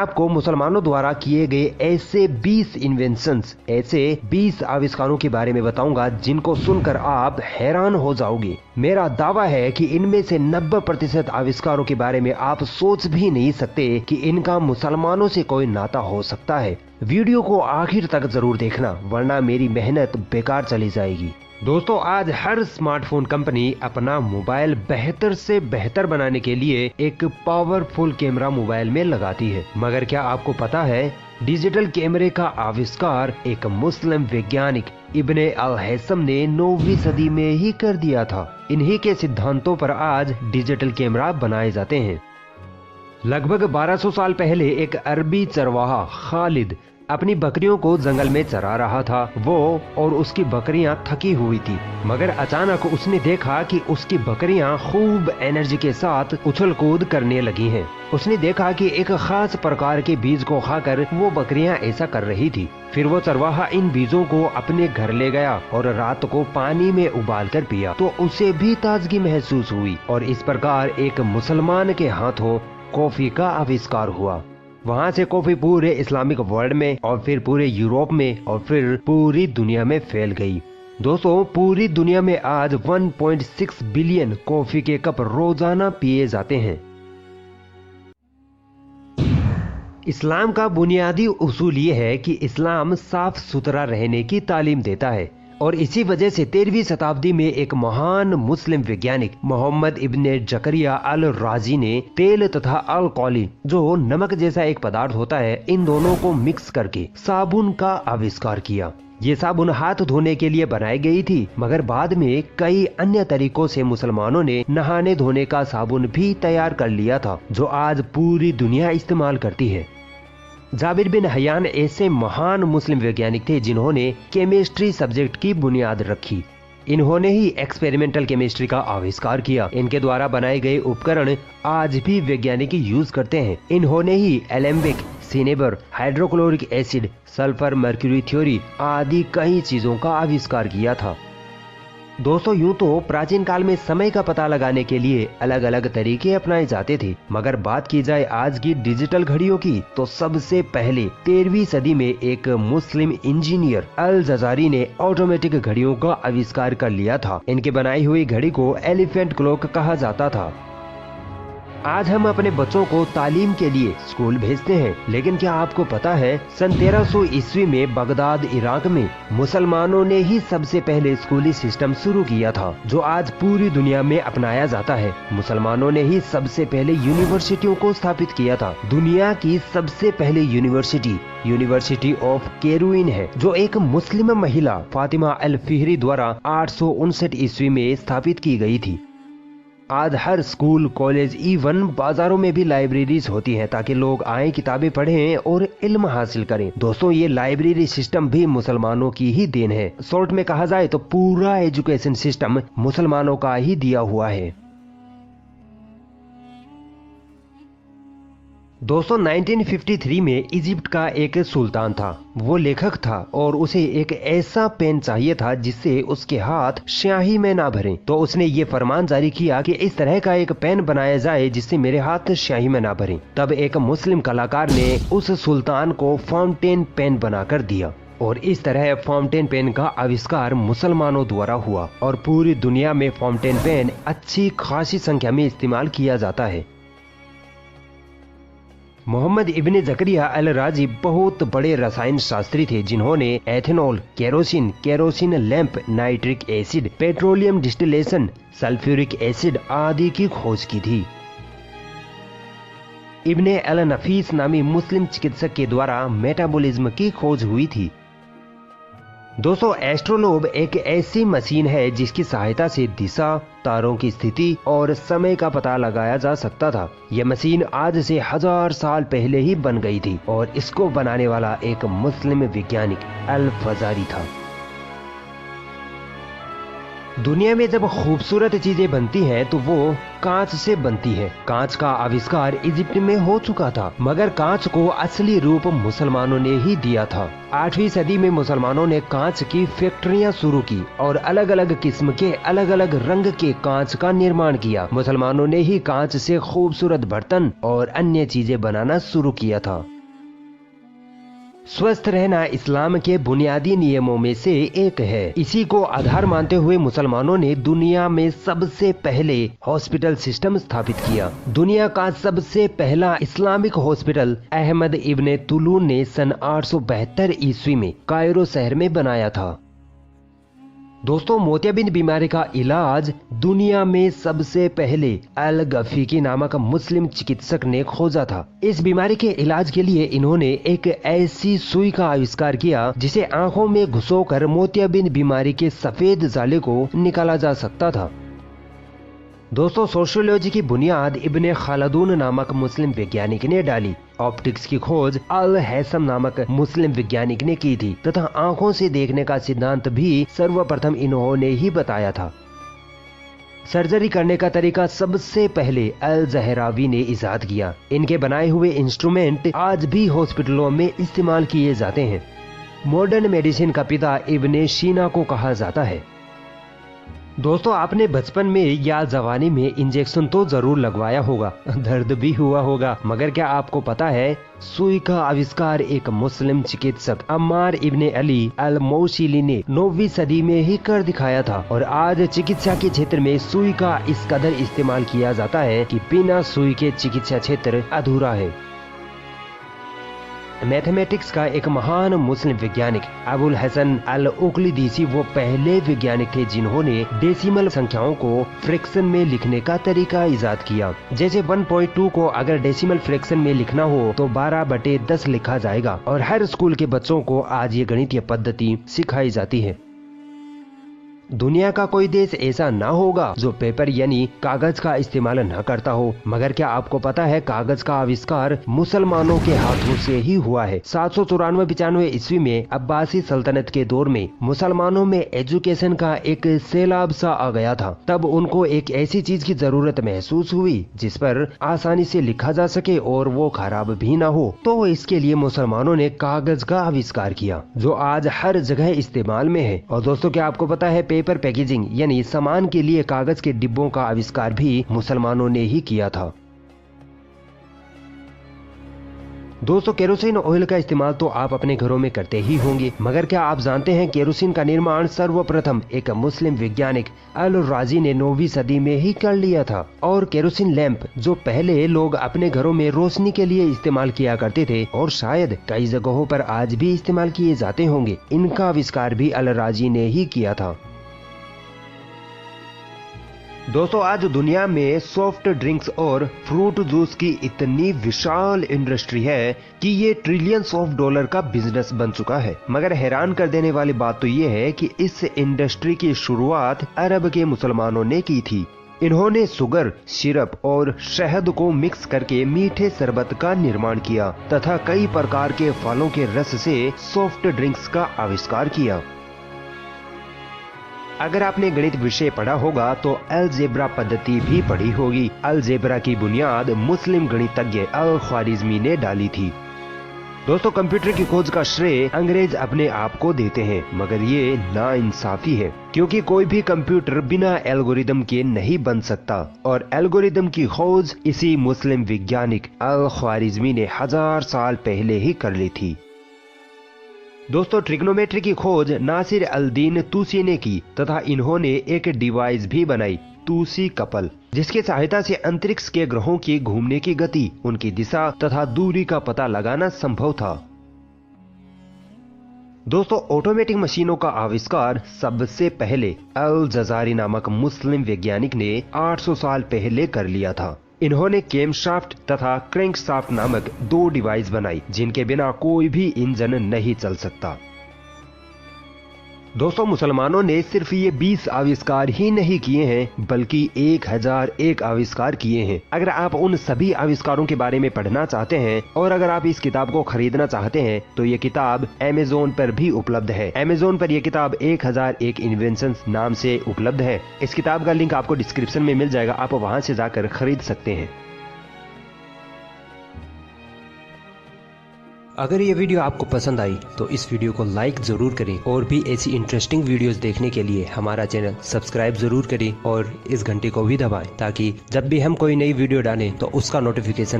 आपको मुसलमानों द्वारा किए गए ऐसे 20 इन्वेंशंस, ऐसे 20 आविष्कारों के बारे में बताऊंगा जिनको सुनकर आप हैरान हो जाओगे। मेरा दावा है कि इनमें से 90% आविष्कारों के बारे में आप सोच भी नहीं सकते कि इनका मुसलमानों से कोई नाता हो सकता है। वीडियो को आखिर तक जरूर देखना, वरना मेरी मेहनत बेकार चली जाएगी। दोस्तों, आज हर स्मार्टफोन कंपनी अपना मोबाइल बेहतर से बेहतर बनाने के लिए एक पावरफुल कैमरा मोबाइल में लगाती है, मगर क्या आपको पता है डिजिटल कैमरे का आविष्कार एक मुस्लिम वैज्ञानिक इब्ने अल हैसम ने 9वीं सदी में ही कर दिया था। इन्हीं के सिद्धांतों पर आज डिजिटल कैमरा बनाए जाते हैं। लगभग 1200 साल पहले एक अरबी चरवाहा खालिद अपनी बकरियों को जंगल में चरा रहा था। वो और उसकी बकरियां थकी हुई थी, मगर अचानक उसने देखा कि उसकी बकरियां खूब एनर्जी के साथ उछल कूद करने लगी हैं। उसने देखा कि एक खास प्रकार के बीज को खाकर वो बकरियां ऐसा कर रही थी। फिर वो चरवाहा इन बीजों को अपने घर ले गया और रात को पानी में उबाल कर पिया, तो उसे भी ताजगी महसूस हुई और इस प्रकार एक मुसलमान के हाथों कॉफी का आविष्कार हुआ। वहाँ से कॉफी पूरे इस्लामिक वर्ल्ड में और फिर पूरे यूरोप में और फिर पूरी दुनिया में फैल गई। दोस्तों, पूरी दुनिया में आज 1.6 बिलियन कॉफी के कप रोजाना पिए जाते हैं। इस्लाम का बुनियादी उसूल ये है कि इस्लाम साफ सुथरा रहने की तालीम देता है और इसी वजह से 13वीं शताब्दी में एक महान मुस्लिम वैज्ञानिक मोहम्मद इब्ने जकरिया अल राजी ने तेल तथा अल्कोहल, जो नमक जैसा एक पदार्थ होता है, इन दोनों को मिक्स करके साबुन का आविष्कार किया। ये साबुन हाथ धोने के लिए बनाई गई थी, मगर बाद में कई अन्य तरीकों से मुसलमानों ने नहाने धोने का साबुन भी तैयार कर लिया था, जो आज पूरी दुनिया इस्तेमाल करती है। जाबिर बिन हयान ऐसे महान मुस्लिम वैज्ञानिक थे जिन्होंने केमिस्ट्री सब्जेक्ट की बुनियाद रखी। इन्होंने ही एक्सपेरिमेंटल केमिस्ट्री का आविष्कार किया। इनके द्वारा बनाए गए उपकरण आज भी वैज्ञानिक यूज करते हैं। इन्होंने ही alembic, cinnabar, hydrochloric acid, sulphur mercury theory आदि कई चीजों का आविष्कार किया था। दोस्तों, यूं तो प्राचीन काल में समय का पता लगाने के लिए अलग अलग तरीके अपनाए जाते थे, मगर बात की जाए आज की डिजिटल घड़ियों की तो सबसे पहले 13वीं सदी में एक मुस्लिम इंजीनियर अल जजारी ने ऑटोमेटिक घड़ियों का आविष्कार कर लिया था। इनके बनाई हुई घड़ी को एलिफेंट क्लॉक कहा जाता था। आज हम अपने बच्चों को तालीम के लिए स्कूल भेजते हैं, लेकिन क्या आपको पता है सन 1300 ईस्वी में बगदाद, इराक में मुसलमानों ने ही सबसे पहले स्कूली सिस्टम शुरू किया था, जो आज पूरी दुनिया में अपनाया जाता है। मुसलमानों ने ही सबसे पहले यूनिवर्सिटियों को स्थापित किया था। दुनिया की सबसे पहली यूनिवर्सिटी ऑफ कैरोइन है, जो एक मुस्लिम महिला फातिमा अल फिहरी द्वारा 859 ईस्वी में स्थापित की गई थी। आज हर स्कूल, कॉलेज, इवन बाजारों में भी लाइब्रेरीज होती हैं ताकि लोग आए, किताबें पढ़ें और इल्म हासिल करें। दोस्तों, ये लाइब्रेरी सिस्टम भी मुसलमानों की ही देन है। शॉर्ट में कहा जाए तो पूरा एजुकेशन सिस्टम मुसलमानों का ही दिया हुआ है। दोस्तों, 1953 में इजिप्ट का एक सुल्तान था। वो लेखक था और उसे एक ऐसा पेन चाहिए था जिससे उसके हाथ स्याही में ना भरें। तो उसने ये फरमान जारी किया कि इस तरह का एक पेन बनाया जाए जिससे मेरे हाथ स्याही में ना भरें। तब एक मुस्लिम कलाकार ने उस सुल्तान को फाउंटेन पेन बनाकर दिया और इस तरह फाउंटेन पेन का आविष्कार मुसलमानों द्वारा हुआ और पूरी दुनिया में फाउंटेन पेन अच्छी खासी संख्या में इस्तेमाल किया जाता है। मोहम्मद इब्ने जकरिया अल राजी बहुत बड़े रसायन शास्त्री थे जिन्होंने ethanol, kerosene lamp, nitric acid, petroleum distillation, sulphuric acid आदि की खोज की थी। इब्ने अल नफीस नामी मुस्लिम चिकित्सक के द्वारा मेटाबॉलिज्म की खोज हुई थी। दोस्तों, एस्ट्रोलोब एक ऐसी मशीन है जिसकी सहायता से दिशा, तारों की स्थिति और समय का पता लगाया जा सकता था। यह मशीन आज से 1000 साल पहले ही बन गई थी और इसको बनाने वाला एक मुस्लिम वैज्ञानिक अल फजारी था। दुनिया में जब खूबसूरत चीजें बनती हैं तो वो कांच से बनती है। कांच का आविष्कार इजिप्ट में हो चुका था, मगर कांच को असली रूप मुसलमानों ने ही दिया था। 8वीं सदी में मुसलमानों ने कांच की फैक्ट्रियां शुरू की और अलग अलग किस्म के अलग अलग रंग के कांच का निर्माण किया। मुसलमानों ने ही कांच से खूबसूरत बर्तन और अन्य चीजें बनाना शुरू किया था। स्वस्थ रहना इस्लाम के बुनियादी नियमों में से एक है। इसी को आधार मानते हुए मुसलमानों ने दुनिया में सबसे पहले हॉस्पिटल सिस्टम स्थापित किया। दुनिया का सबसे पहला इस्लामिक हॉस्पिटल अहमद इब्ने तुलून ने सन 872 ईस्वी में कायरो शहर में बनाया था। दोस्तों, मोतियाबिंद बीमारी का इलाज दुनिया में सबसे पहले अल गफीकी नामक मुस्लिम चिकित्सक ने खोजा था। इस बीमारी के इलाज के लिए इन्होंने एक ऐसी सुई का आविष्कार किया जिसे आंखों में घुसोकर मोतियाबिंद बीमारी के सफेद जाले को निकाला जा सकता था। दोस्तों, सोशियोलॉजी की बुनियाद इब्ने खालदून नामक मुस्लिम वैज्ञानिक ने डाली। ऑप्टिक्स की खोज अल हैसम नामक मुस्लिम वैज्ञानिक ने की थी तथा आंखों से देखने का सिद्धांत भी सर्वप्रथम इन्होंने ही बताया था। सर्जरी करने का तरीका सबसे पहले अल जहरावी ने इजाद किया। इनके बनाए हुए इंस्ट्रूमेंट आज भी हॉस्पिटलों में इस्तेमाल किए जाते हैं। मॉडर्न मेडिसिन का पिता इब्ने शीना को कहा जाता है। दोस्तों, आपने बचपन में या जवानी में इंजेक्शन तो जरूर लगवाया होगा, दर्द भी हुआ होगा, मगर क्या आपको पता है सुई का आविष्कार एक मुस्लिम चिकित्सक अम्मार इब्ने अली अल मौसिली ने 9वीं सदी में ही कर दिखाया था। और आज चिकित्सा के क्षेत्र में सुई का इस कदर इस्तेमाल किया जाता है कि बिना सुई के चिकित्सा क्षेत्र अधूरा है। मैथमेटिक्स का एक महान मुस्लिम वैज्ञानिक अबुल हसन अल उकलिदीसी वो पहले वैज्ञानिक थे जिन्होंने डेसिमल संख्याओं को फ्रैक्शन में लिखने का तरीका इजाद किया। जैसे 1.2 को अगर डेसिमल फ्रैक्शन में लिखना हो तो 12/10 लिखा जाएगा और हर स्कूल के बच्चों को आज ये गणितीय पद्धति सिखाई जाती है। दुनिया का कोई देश ऐसा ना होगा जो पेपर यानी कागज का इस्तेमाल न करता हो, मगर क्या आपको पता है कागज का आविष्कार मुसलमानों के हाथों से ही हुआ है। 794-95 ईस्वी में अब्बासी सल्तनत के दौर में मुसलमानों में एजुकेशन का एक सैलाब सा आ गया था। तब उनको एक ऐसी चीज की जरूरत महसूस हुई जिस पर आसानी से लिखा जा सके और वो खराब भी ना हो, तो इसके लिए मुसलमानों ने कागज का आविष्कार किया जो आज हर जगह इस्तेमाल में है। और दोस्तों, क्या आपको पता है पेपर पैकेजिंग यानी सामान के लिए कागज के डिब्बों का आविष्कार भी मुसलमानों ने ही किया था। दोस्तों, केरोसिन ऑयल का इस्तेमाल तो आप अपने घरों में करते ही होंगे, मगर क्या आप जानते हैं केरोसिन का निर्माण सर्वप्रथम एक मुस्लिम वैज्ञानिक अल राजी ने 9वीं सदी में ही कर लिया था। और केरोसिन लैंप जो पहले लोग अपने घरों में रोशनी के लिए इस्तेमाल किया करते थे और शायद कई जगहों पर आज भी इस्तेमाल किए जाते होंगे, इनका आविष्कार भी अल राजी ने ही किया था। दोस्तों, आज दुनिया में सॉफ्ट ड्रिंक्स और फ्रूट जूस की इतनी विशाल इंडस्ट्री है कि ये ट्रिलियंस ऑफ डॉलर का बिजनेस बन चुका है। मगर हैरान कर देने वाली बात तो ये है कि इस इंडस्ट्री की शुरुआत अरब के मुसलमानों ने की थी। इन्होंने शुगर, सिरप और शहद को मिक्स करके मीठे शरबत का निर्माण किया तथा कई प्रकार के फलों के रस से सॉफ्ट ड्रिंक्स का आविष्कार किया। अगर आपने गणित विषय पढ़ा होगा तो अलजेब्रा पद्धति भी पढ़ी होगी। अलजेब्रा की बुनियाद मुस्लिम गणितज्ञ अल ख्वारिज़मी ने डाली थी। दोस्तों, कंप्यूटर की खोज का श्रेय अंग्रेज अपने आप को देते हैं, मगर ये नाइंसाफी है क्योंकि कोई भी कंप्यूटर बिना एल्गोरिदम के नहीं बन सकता और एल्गोरिदम की खोज इसी मुस्लिम वैज्ञानिक अल ख्वारिज़मी ने 1000 साल पहले ही कर ली थी। दोस्तों, ट्रिग्नोमेट्री की खोज नासिर अल-दीन तूसी ने की तथा इन्होंने एक डिवाइस भी बनाई, तूसी कपल, जिसकी सहायता से अंतरिक्ष के ग्रहों की घूमने की गति, उनकी दिशा तथा दूरी का पता लगाना संभव था। दोस्तों, ऑटोमेटिक मशीनों का आविष्कार सबसे पहले अल जजारी नामक मुस्लिम वैज्ञानिक ने 800 साल पहले कर लिया था। इन्होंने कैमशाफ्ट तथा क्रैंकशाफ्ट नामक 2 डिवाइस बनाई जिनके बिना कोई भी इंजन नहीं चल सकता। दोस्तों, मुसलमानों ने सिर्फ ये 20 आविष्कार ही नहीं किए हैं, बल्कि 1001 आविष्कार किए हैं। अगर आप उन सभी आविष्कारों के बारे में पढ़ना चाहते हैं और अगर आप इस किताब को खरीदना चाहते हैं तो ये किताब Amazon पर भी उपलब्ध है। Amazon पर यह किताब 1001 इन्वेंशंस नाम से उपलब्ध है। इस किताब का लिंक आपको डिस्क्रिप्शन में मिल जाएगा, आप वहां से जाकर खरीद सकते हैं। अगर ये वीडियो आपको पसंद आई तो इस वीडियो को लाइक जरूर करें और भी ऐसी इंटरेस्टिंग वीडियोस देखने के लिए हमारा चैनल सब्सक्राइब जरूर करें और इस घंटे को भी दबाएं ताकि जब भी हम कोई नई वीडियो डालें तो उसका नोटिफिकेशन